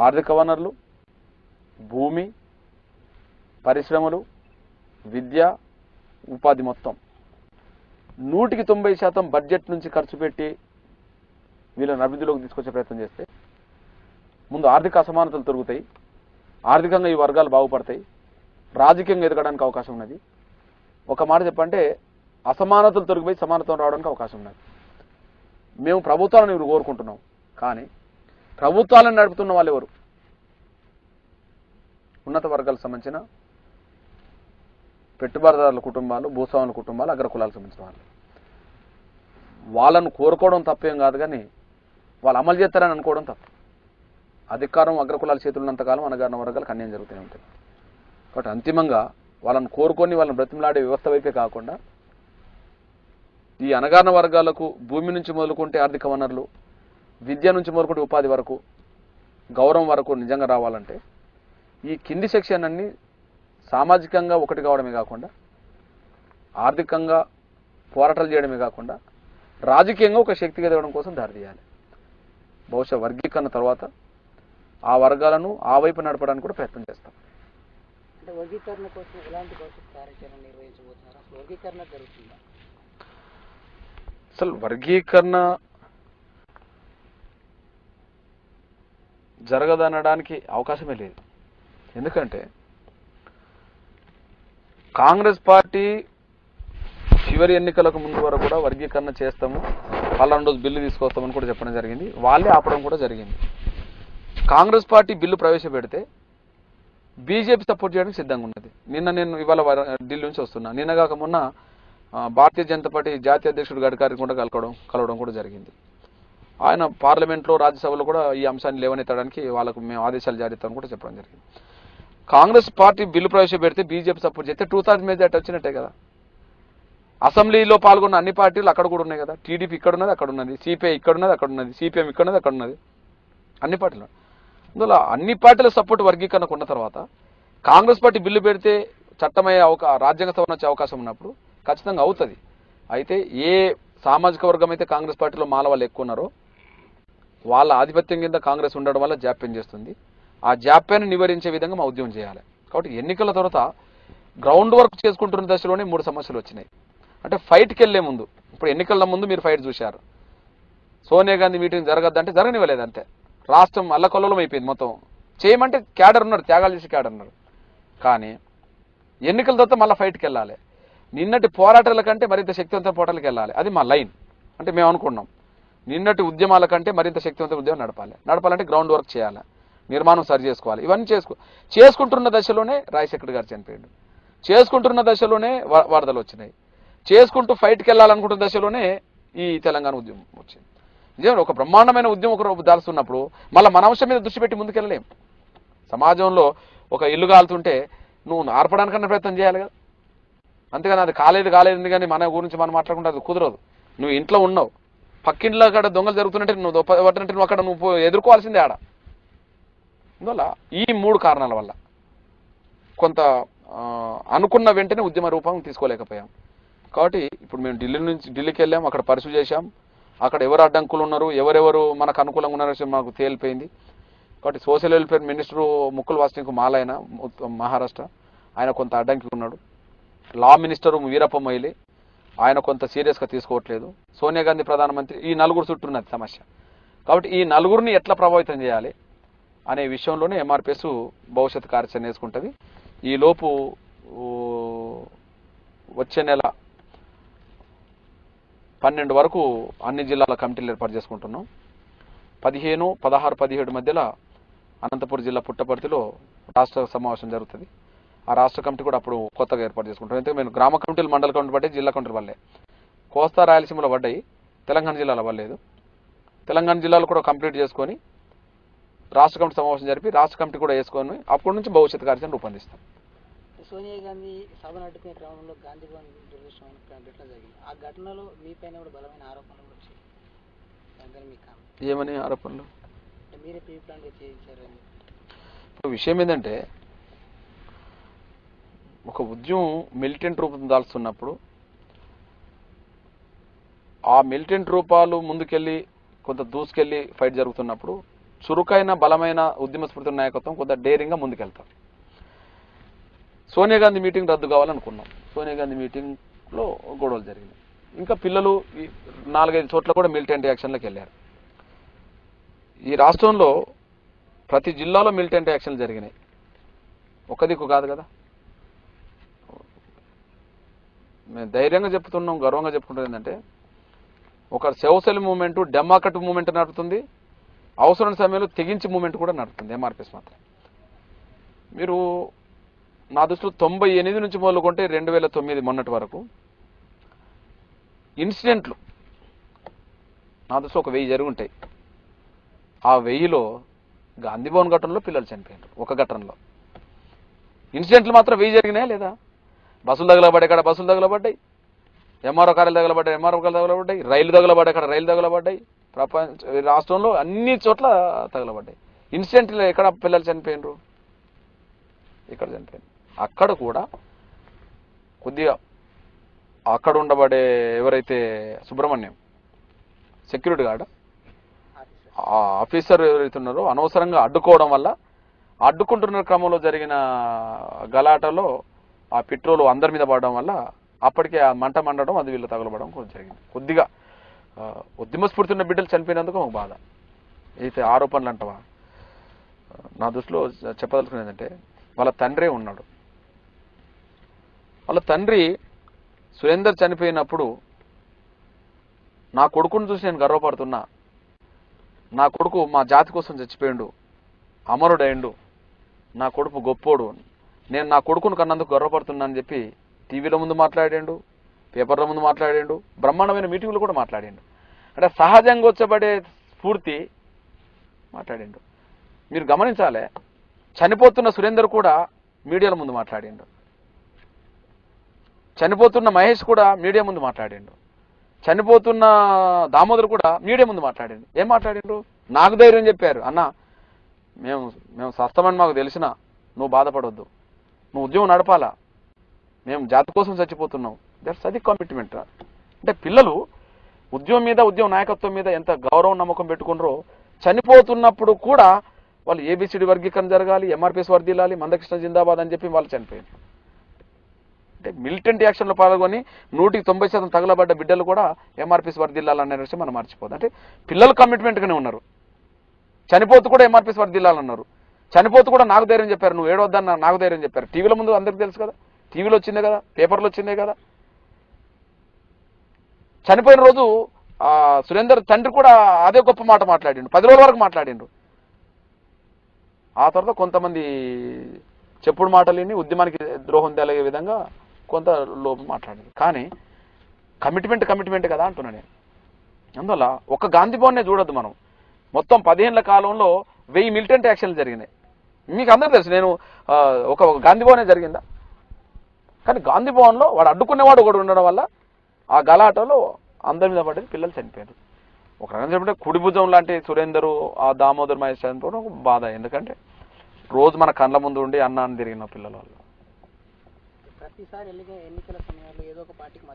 ఆర్థిక వనరులు, భూమి, పరిశ్రమలు, విద్య, ఉపాధి మొత్తం 190% బడ్జెట్ నుంచి ఖర్చు పెట్టి వీళ్ళని అభివృద్ధిలోకి తీసుకొచ్చే ప్రయత్నం చేస్తే ముందు ఆర్థిక అసమానతలు తొలుగుతాయి, ఆర్థికంగా ఈ వర్గాలు బాగుపడతాయి, రాజకీయంగా ఎదగడానికి అవకాశం ఉన్నది. ఒక మాట చెప్పంటే అసమానతలు తొలగిపోయి సమానత్వం రావడానికి అవకాశం ఉన్నది. మేము ప్రభుత్వాలను కోరుకుంటున్నాం, కానీ ప్రభుత్వాలను నడుపుతున్న వాళ్ళు ఎవరు? ఉన్నత వర్గాలకు సంబంధించిన పెట్టుబడిదారుల కుటుంబాలు, భూస్వాముల కుటుంబాలు, అగ్రకులాలకు సంబంధించిన వాళ్ళు. వాళ్ళను కోరుకోవడం తప్పేం కాదు, కానీ వాళ్ళు అమలు చేస్తారని అనుకోవడం తప్పు. అధికారం అగ్రకులాల చేతులు ఉన్నంతకాలం అనగారిన వర్గాలకు అన్యాయం జరుగుతూనే ఉంటుంది. కాబట్టి అంతిమంగా వాళ్ళని కోరుకొని వాళ్ళని బ్రతిమలాడే వ్యవస్థ వైపే కాకుండా ఈ అనగారిన వర్గాలకు భూమి నుంచి మొదలుకుంటే ఆర్థిక వనరులు, విద్య నుంచి మొదలుకుంటే ఉపాధి వరకు, గౌరవం వరకు నిజంగా రావాలంటే ఈ కింది సెక్షన్ అన్ని సామాజికంగా ఒకటి కావడమే కాకుండా, ఆర్థికంగా పోరాటాలు చేయడమే కాకుండా, రాజకీయంగా ఒక శక్తిగా ఎదగడం కోసం దారితీయాలి. బహుశా వర్గీకరణ తర్వాత ఆ వర్గాలను ఆ వైపు నడపడానికి కూడా ప్రయత్నం చేస్తాం. అంటే వర్గీకరణ కోసం ఎలాంటి భవిష్యత్ కార్యాచరణ నిర్వహించబోతున్నారు? అసలు వర్గీకరణ జరుగుతుందా? అసలు వర్గీకరణ జరగదనడానికి అవకాశమే లేదు. ఎందుకంటే కాంగ్రెస్ పార్టీ చివరి ఎన్నికలకు ముందు వరకు కూడా వర్గీకరణ చేస్తాము, పలానా రోజు బిల్లు తీసుకొస్తామని కూడా చెప్పడం జరిగింది. వాళ్ళే ఆపడం కూడా జరిగింది. కాంగ్రెస్ పార్టీ బిల్లు ప్రవేశపెడితే బీజేపీ సపోర్ట్ చేయడానికి సిద్ధంగా ఉన్నది. నేను ఇవాళ ఢిల్లీ నుంచి వస్తున్నా. నిన్నగాక మొన్న భారతీయ జనతా పార్టీ జాతీయ అధ్యక్షుడు గడ్కరీ కూడా కలవడం కూడా జరిగింది. ఆయన పార్లమెంట్లో, రాజ్యసభలో కూడా ఈ అంశాన్ని లేవనెత్తడానికి వాళ్ళకు మేము ఆదేశాలు జారీ చేస్తామని కూడా చెప్పడం జరిగింది. కాంగ్రెస్ పార్టీ బిల్లు ప్రవేశపెడితే బీజేపీ సపోర్ట్ చేస్తే 2/3 మెజార్టీ వచ్చినట్టే కదా. అసెంబ్లీలో పాల్గొన్న అన్ని పార్టీలు అక్కడ కూడా ఉన్నాయి కదా. టీడీపీ ఇక్కడ ఉన్నది, అక్కడ ఉన్నది, సిపిఐ ఇక్కడ ఉన్నది, అక్కడ ఉన్నది, సిపిఎం ఇక్కడ ఉన్నది, అక్కడ ఉన్నది, అన్ని పార్టీలు. అందువల్ల అన్ని పార్టీల సపోర్ట్ వర్గీకరణకు ఉన్న తర్వాత కాంగ్రెస్ పార్టీ బిల్లు పెడితే చట్టమయ్యే రాజ్యాంగ సవరణ వచ్చే అవకాశం ఉన్నప్పుడు ఖచ్చితంగా అవుతుంది. అయితే ఏ సామాజిక వర్గం అయితే కాంగ్రెస్ పార్టీలో మాల వాళ్ళు ఎక్కువ ఉన్నారో వాళ్ళ ఆధిపత్యం కింద కాంగ్రెస్ ఉండడం వల్ల జాప్యం చేస్తుంది. ఆ జాప్యాన్ని నివారించే విధంగా మా ఉద్యమం చేయాలి. కాబట్టి ఎన్నికల తర్వాత గ్రౌండ్ వర్క్ చేసుకుంటున్న దశలోనే 3 సమస్యలు వచ్చినాయి. అంటే ఫైట్కి వెళ్లే ముందు, ఇప్పుడు ఎన్నికల ముందు మీరు ఫైట్ చూశారు. సోనియా గాంధీ మీటింగ్ జరగద్దంటే జరగనివ్వలేదు. అంతే, రాష్ట్రం అల్లకల్లోలం అయిపోయింది. మొత్తం చేయమంటే క్యాడర్ ఉన్నాడు, త్యాగాలు చేసి క్యాడర్ ఉన్నాడు. కానీ ఎన్నికల తర్వాత మళ్ళీ ఫైట్కి వెళ్ళాలి. నిన్నటి పోరాటాల కంటే మరింత శక్తివంతమైన పోరాటాలకు వెళ్ళాలి. అది మా లైన్. అంటే మేము అనుకున్నాం నిన్నటి ఉద్యమాల కంటే మరింత శక్తివంతమైన ఉద్యమం నడపాలంటే గ్రౌండ్ వర్క్ చేయాలి, నిర్మాణం సరి చేసుకోవాలి. ఇవన్నీ చేసుకుంటున్న దశలోనే రాజశేఖర్ గారు చనిపోయాడు, చేసుకుంటున్న దశలోనే వరదలు వచ్చినాయి, చేసుకుంటూ ఫైట్కి వెళ్ళాలనుకుంటున్న దశలోనే ఈ తెలంగాణ ఉద్యమం వచ్చింది. నిజంగా ఒక బ్రహ్మాండమైన ఉద్యమం ఒక దాల్స్తున్నప్పుడు మళ్ళీ మన అంశం మీద దృష్టి పెట్టి ముందుకెళ్ళలేం. సమాజంలో ఒక ఇల్లు కాలుతుంటే నువ్వు ఆర్పడానికన్నా ప్రయత్నం చేయాలి కదా. అంతేగాని అది కాలేదు కానీ మన గురించి మనం మాట్లాడుకుంటే అది కుదరదు. నువ్వు ఇంట్లో ఉన్నావు, పక్కింట్లో అక్కడ దొంగలు జరుగుతున్నట్టే నువ్వు అక్కడ నువ్వు ఎదుర్కోవాల్సిందే ఆడ. అందువల్ల ఈ 3 కారణాల వల్ల కొంత అనుకున్న వెంటనే ఉద్యమ రూపం తీసుకోలేకపోయాం. కాబట్టి ఇప్పుడు మేము ఢిల్లీకి వెళ్ళాం, అక్కడ పరిశీలి చేశాం. అక్కడ ఎవరు అడ్డంకులు ఉన్నారు, ఎవరెవరు మనకు అనుకూలంగా ఉన్నారో మాకు తేలిపోయింది. కాబట్టి social welfare minister Mukul Wasnik మాలైన మహారాష్ట్ర, ఆయన కొంత అడ్డంకి ఉన్నాడు. లా మినిస్టరు వీరప్ప మొయిలీ, ఆయన కొంత సీరియస్గా తీసుకోవట్లేదు. సోనియా గాంధీ ప్రధానమంత్రి, ఈ 4 చుట్టూ ఉన్నది సమస్య. కాబట్టి ఈ 4 ఎట్లా ప్రభావితం చేయాలి అనే విషయంలోనే ఎంఆర్పిఎస్ భవిష్యత్ కార్యాచరణ వేసుకుంటుంది. ఈ లోపు వచ్చే నెల 12 వరకు అన్ని జిల్లాల కమిటీలు ఏర్పాటు చేసుకుంటున్నాం. 15, 16, 17 మధ్యలో అనంతపురం జిల్లా పుట్టపర్తిలో రాష్ట్ర సమావేశం జరుగుతుంది. ఆ రాష్ట్ర కమిటీ కూడా అప్పుడు కొత్తగా ఏర్పాటు చేసుకుంటాం. ఎందుకంటే మేము గ్రామ కమిటీలు, మండల కమిటీ పడ్డాయి, జిల్లా కమిటీలు పడలే. కోస్తా రాయలసీమలో పడ్డాయి, తెలంగాణ జిల్లాలో పడలేదు. తెలంగాణ జిల్లాలో కూడా కంప్లీట్ చేసుకొని రాష్ట్ర కమిటీ సమావేశం జరిపి రాష్ట్ర కమిటీ కూడా వేసుకొని అప్పటి నుంచి భవిష్యత్ కార్యాచరణ రూపొందిస్తాం. సోనియా గాంధీ సభను అడ్డుకునే క్రమంలో గాంధీ భవన్ దురదృష్టమైన ఘటన జరిగింది. ఆ ఘటనలో మీ పైన కూడా బలమైన ఆరోపణలు వచ్చాయి. ఏమని ఆరోపణలు? మీరే ప్రీ ప్లాన్ చేయించారని. ఇప్పుడు విషయం ఏంటంటే ఒక ఉద్యమం మిలిటెంట్ రూపం దాల్స్తున్నప్పుడు ఆ మిలిటెంట్ రూపాలు ముందుకెళ్ళి కొంత దూసుకెళ్ళి ఫైట్ జరుగుతున్నప్పుడు చురుకైన బలమైన ఉద్యమ స్ఫూర్తి నాయకత్వం కొంత డేరింగ్గా ముందుకెళ్తాం. సోనియా గాంధీ మీటింగ్ రద్దు కావాలనుకున్నాం. సోనియా గాంధీ మీటింగ్లో గొడవలు జరిగినాయి. ఇంకా పిల్లలు 4-5 చోట్ల కూడా మిలిటెంట్ యాక్షన్లకు వెళ్ళారు. ఈ రాష్ట్రంలో ప్రతి జిల్లాలో మిలిటెంట్ యాక్షన్లు జరిగినాయి. ఒక దిక్కు కాదు కదా. మేము ధైర్యంగా చెప్తున్నాం, గర్వంగా చెప్పుకుంటుంది ఏంటంటే ఒక సెవసెల్ మూమెంట్, డెమోక్రటిక్ మూమెంట్ నడుపుతుంది, అవసరం సమయంలో తెగించి మూమెంట్ కూడా నడుపుతుంది ఎంఆర్పిఎస్ మాత్రం. మీరు నా దృష్టిలో 98 నుంచి మొదలుకుంటే 2009 మొన్నటి వరకు ఇన్సిడెంట్లు నా దృష్టిలో ఒక 1000 జరుగుంటాయి. ఆ 1000లో గాంధీభవన్ ఘటనలో పిల్లలు చనిపోయారు. ఒక ఘటనలో ఇన్సిడెంట్లు మాత్రం 1000 జరిగినాయా లేదా? బస్సులు తగలబడ్డాయి, ఇక్కడ బస్సులు తగలబడ్డాయి, ఎంఆర్ఓ కార్యాలు తగలబడ్డాయి, ఎంఆర్ఓ కార్యాలు తగలబడ్డాయి, రైలు తగలబడ్డాయి, అక్కడ రైలు తగలబడ్డాయి, రాష్ట్రంలో అన్ని చోట్ల తగలబడ్డాయి. ఇన్సిడెంట్లు ఎక్కడ పిల్లలు చనిపోయినరు? ఇక్కడ చనిపోయింది. అక్కడ కూడా కొద్దిగా అక్కడ ఉండబడే ఎవరైతే సుబ్రహ్మణ్యం సెక్యూరిటీ గార్డ్ ఆ ఆఫీసర్ ఎవరైతే ఉన్నారో అనవసరంగా అడ్డుకోవడం వల్ల, అడ్డుకుంటున్న క్రమంలో జరిగిన గలాటలో ఆ పెట్రోల్ అందరి మీద పడడం వల్ల అప్పటికే ఆ మంట మండడం, అది వీళ్ళు తగలబడడం కూడా జరిగింది. కొద్దిగా ఉద్యమ స్ఫూర్తి ఉన్న బిడ్డలు చనిపోయినందుకు ఒక బాధ. అయితే ఆరోపణలు అంటవా, నా దృష్టిలో చెప్పదలుచుకునేది ఏంటంటే వాళ్ళ తండ్రే ఉన్నాడు. వాళ్ళ తండ్రి సురేందర్ చనిపోయినప్పుడు నా కొడుకును చూసి నేను గర్వపడుతున్నా, నా కొడుకు మా జాతి కోసం చచ్చిపోయిండు, అమరుడైండు, నా కొడుకు గొప్పోడు, నేను నా కొడుకును కన్నందుకు గర్వపడుతున్నా అని చెప్పి టీవీల ముందు మాట్లాడాడు, పేపర్ల ముందు మాట్లాడాడు, బ్రహ్మాండమైన మీటింగ్లు కూడా మాట్లాడాడు. అంటే సహజంగా వచ్చబడే స్ఫూర్తి మాట్లాడాడు. మీరు గమనించాలి, చనిపోతున్న సురేందర్ కూడా మీడియాల ముందు మాట్లాడిండు, చనిపోతున్న మహేష్ కూడా మీడియా ముందు మాట్లాడిండు, చనిపోతున్న దామోదర్ కూడా మీడియా ముందు మాట్లాడిండు. ఏం మాట్లాడిండు? నాకు ధైర్యం చెప్పారు, అన్న మేము సస్తమని మాకు తెలిసినా నువ్వు బాధపడొద్దు, నువ్వు ఉద్యమం నడపాలా, మేము జాతి కోసం చచ్చిపోతున్నాం. దట్స్ అది కమిట్మెంట్. అంటే పిల్లలు ఉద్యమం మీద, ఉద్యమ నాయకత్వం మీద ఎంత గౌరవం నమ్మకం పెట్టుకున్నారో, చనిపోతున్నప్పుడు కూడా వాళ్ళు ఏబిసిడి వర్గీకరణ జరగాలి, ఎంఆర్పిఎస్ వర్దిల్లాలి, మందకృష్ణ జిందాబాద్ అని చెప్పి వాళ్ళు చనిపోయారు. అంటే మిలిటెంట్ యాక్షన్లో పాల్గొని 190% తగలబడ్డ బిడ్డలు కూడా ఎంఆర్పిఎస్ వర్దిల్లాలనే విషయం మనం మర్చిపోదు. అంటే పిల్లలు కమిట్మెంట్గానే ఉన్నారు. చనిపోతూ కూడా ఎంఆర్పిఎస్ వర్దిల్లాలన్నారు, చనిపోతూ కూడా నాకు ధైర్యం చెప్పారు, నువ్వు ఏడవద్దన్న నాకు ధైర్యం చెప్పారు. టీవీల ముందు అందరికీ తెలుసు కదా, టీవీలో వచ్చిందే కదా, పేపర్లో వచ్చిందే కదా. చనిపోయిన రోజు సురేందర్ తండ్రి కూడా అదే గొప్ప మాట మాట్లాడిండు, 10 రోజుల వరకు మాట్లాడిండు. ఆ తర్వాత కొంతమంది చెప్పుడు మాటలని ఉద్యమానికి ద్రోహం తెలిగే విధంగా కొంత లోపం మాట్లాడింది. కానీ కమిట్మెంట్ కదా అంటున్నా నేను. అందువల్ల ఒక గాంధీ భవన్నే చూడొద్దు మనం, మొత్తం 15 ఏళ్ల కాలంలో 1000 మిలిటెంట్ యాక్షన్లు జరిగినాయి. మీకు అందరూ తెలుసు, నేను ఒక గాంధీ భవనే జరిగిందా? కానీ గాంధీ భవన్లో వాడు అడ్డుకునేవాడు ఒకడు ఉండడం వల్ల ఆ గలాటలో అందరి మీద పడేది, పిల్లలు చనిపోయారు. ఒక రకంగా చెప్పంటే కుడి భుజం లాంటి సురేందరు, ఆ దామోదర్ మహేష్ చనిపోవడం ఒక బాధ. ఎందుకంటే రోజు మన కళ్ళ ముందు ఉండి అన్నాన్ని తిరిగిన పిల్లల వల్ల. ప్రతిసారి ఎన్నికల సమయాల్లో ఏదో ఒక పార్టీకి